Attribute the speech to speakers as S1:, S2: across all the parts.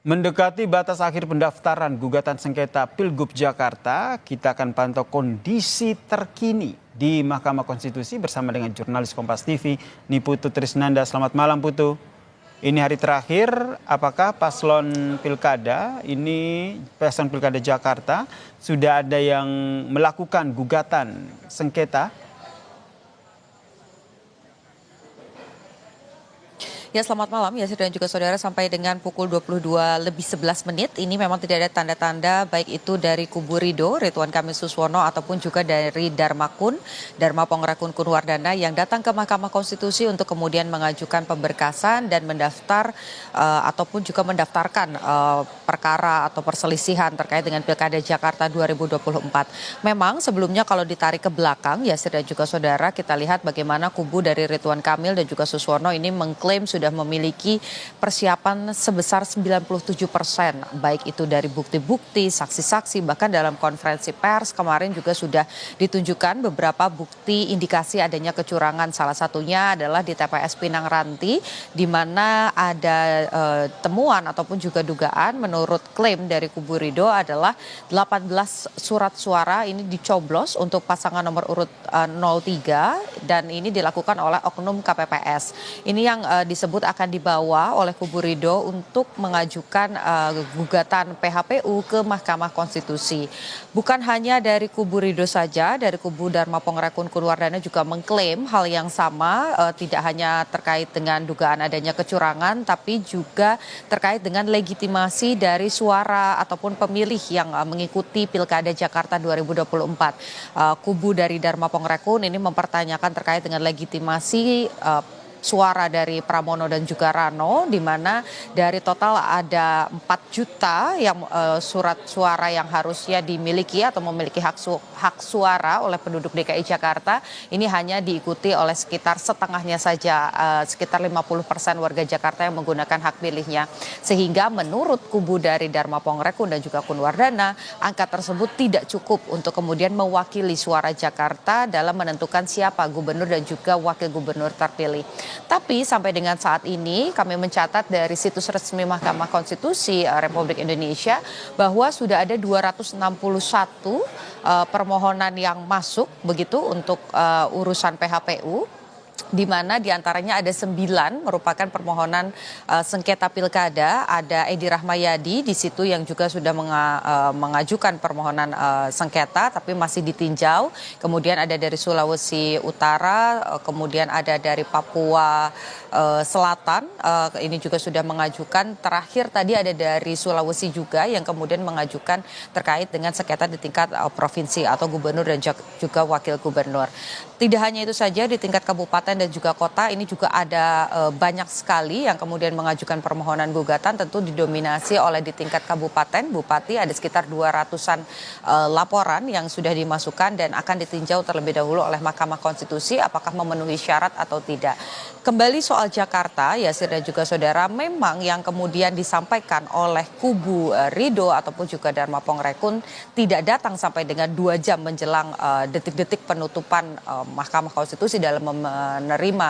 S1: Mendekati batas akhir pendaftaran gugatan sengketa Pilgub Jakarta, kita akan pantau kondisi terkini di Mahkamah Konstitusi bersama dengan jurnalis Kompas TV, Niputu Trisnanda. Selamat malam Putu. Ini hari terakhir, apakah paslon Pilkada Jakarta sudah ada yang melakukan gugatan sengketa?
S2: Ya, selamat malam ya dan juga saudara, sampai dengan pukul 22:11 ini memang tidak ada tanda-tanda baik itu dari kubu Ridwan Kamil Suswono ataupun juga dari Dharma Pongrakun Kunwardana yang datang ke Mahkamah Konstitusi untuk kemudian mengajukan pemberkasan dan mendaftar ataupun juga mendaftarkan perkara atau perselisihan terkait dengan Pilkada Jakarta 2024. Memang sebelumnya kalau ditarik ke belakang ya dan juga saudara, kita lihat bagaimana kubu dari Ridwan Kamil dan juga Suswono ini mengklaim sudah memiliki persiapan sebesar 97%, baik itu dari bukti-bukti, saksi-saksi, bahkan dalam konferensi pers kemarin juga sudah ditunjukkan beberapa bukti indikasi adanya kecurangan. Salah satunya adalah di TPS Pinang Ranti, di mana ada temuan ataupun juga dugaan menurut klaim dari kubu Ridho adalah 18 surat suara ini dicoblos untuk pasangan nomor urut 03 dan ini dilakukan oleh oknum KPPS. Ini yang disebut akan dibawa oleh kubu Ridho untuk mengajukan gugatan PHPU ke Mahkamah Konstitusi. Bukan hanya dari kubu Ridho saja, dari kubu Dharma Pongrakun Kunwardana juga mengklaim hal yang sama, tidak hanya terkait dengan dugaan adanya kecurangan, tapi juga terkait dengan legitimasi dari suara ataupun pemilih yang mengikuti Pilkada Jakarta 2024. Kubu dari Dharma Pongrakun ini mempertanyakan terkait dengan legitimasi suara dari Pramono dan juga Rano, di mana dari total ada 4 juta yang surat suara yang harusnya dimiliki atau memiliki hak suara oleh penduduk DKI Jakarta, ini hanya diikuti oleh sekitar setengahnya saja, sekitar 50% warga Jakarta yang menggunakan hak pilihnya. Sehingga menurut kubu dari Dharma Pongrakun dan juga Kunwardana, angka tersebut tidak cukup untuk kemudian mewakili suara Jakarta dalam menentukan siapa gubernur dan juga wakil gubernur terpilih. Tapi sampai dengan saat ini kami mencatat dari situs resmi Mahkamah Konstitusi Republik Indonesia bahwa sudah ada 261 permohonan yang masuk begitu untuk urusan PHPU, di mana diantaranya ada 9 merupakan permohonan sengketa pilkada. Ada Edi Rahmayadi di situ yang juga sudah mengajukan permohonan sengketa tapi masih ditinjau. Kemudian ada dari Sulawesi Utara, kemudian ada dari Papua Selatan, ini juga sudah mengajukan. Terakhir tadi ada dari Sulawesi juga yang kemudian mengajukan terkait dengan sengketa di tingkat provinsi atau gubernur dan juga wakil gubernur. Tidak hanya itu saja, di tingkat kabupaten dan juga kota ini juga ada banyak sekali yang kemudian mengajukan permohonan gugatan, tentu didominasi oleh di tingkat kabupaten, bupati ada sekitar 200-an laporan yang sudah dimasukkan dan akan ditinjau terlebih dahulu oleh Mahkamah Konstitusi apakah memenuhi syarat atau tidak. Kembali soal Jakarta, Yasir dan juga saudara, memang yang kemudian disampaikan oleh kubu Ridho ataupun juga Dharma Pongrakun tidak datang sampai dengan 2 jam menjelang detik-detik penutupan Mahkamah Konstitusi dalam menerima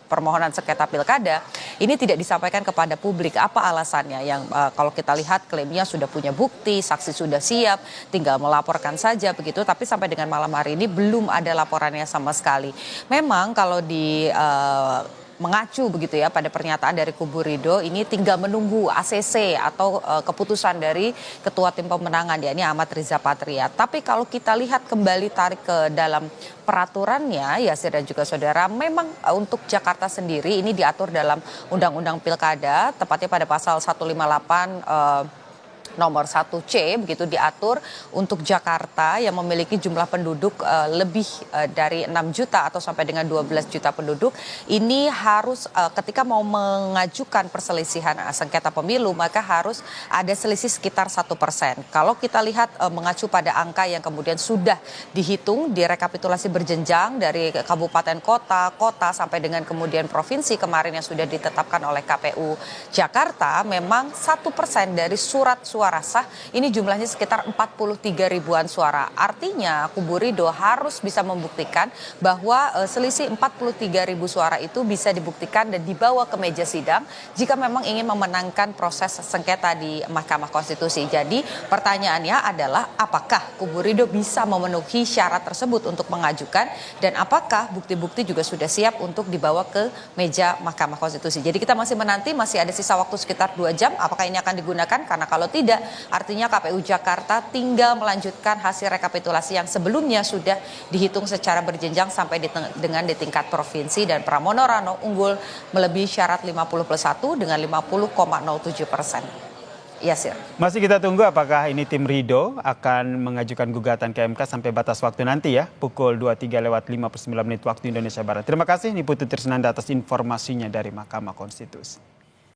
S2: permohonan sengketa pilkada, ini tidak disampaikan kepada publik. Apa alasannya? Yang kalau kita lihat klaimnya sudah punya bukti, saksi sudah siap, tinggal melaporkan saja begitu. Tapi sampai dengan malam hari ini belum ada laporannya sama sekali. Memang kalau mengacu begitu ya pada pernyataan dari kubu Ridho, ini tinggal menunggu ACC atau keputusan dari ketua tim pemenangan, yakni Ahmad Riza Patria. Tapi kalau kita lihat kembali tarik ke dalam peraturannya, Yasir dan juga saudara, memang untuk Jakarta sendiri ini diatur dalam Undang-Undang Pilkada, tepatnya pada pasal 158 nomor 1C begitu, diatur untuk Jakarta yang memiliki jumlah penduduk lebih dari 6 juta atau sampai dengan 12 juta penduduk. Ini harus ketika mau mengajukan perselisihan sengketa pemilu maka harus ada selisih sekitar 1%. Kalau kita lihat mengacu pada angka yang kemudian sudah dihitung, direkapitulasi berjenjang dari kabupaten kota sampai dengan kemudian provinsi kemarin yang sudah ditetapkan oleh KPU Jakarta, memang 1% dari surat suara suara sah, ini jumlahnya sekitar 43 ribuan suara. Artinya kubu Ridho harus bisa membuktikan bahwa selisih 43 ribu suara itu bisa dibuktikan dan dibawa ke meja sidang jika memang ingin memenangkan proses sengketa di Mahkamah Konstitusi. Jadi pertanyaannya adalah apakah kubu Ridho bisa memenuhi syarat tersebut untuk mengajukan dan apakah bukti-bukti juga sudah siap untuk dibawa ke meja Mahkamah Konstitusi. Jadi kita masih menanti, masih ada sisa waktu sekitar 2 jam apakah ini akan digunakan, karena kalau tidak artinya KPU Jakarta tinggal melanjutkan hasil rekapitulasi yang sebelumnya sudah dihitung secara berjenjang sampai dengan di tingkat provinsi dan Pramono Rano unggul melebihi syarat 50+1 dengan 50,07%. Iya, Sir.
S1: Masih kita tunggu apakah ini tim Ridho akan mengajukan gugatan ke MK sampai batas waktu nanti ya, pukul 23:59 waktu Indonesia Barat. Terima kasih Niputu Trisnanda atas informasinya dari Mahkamah Konstitusi.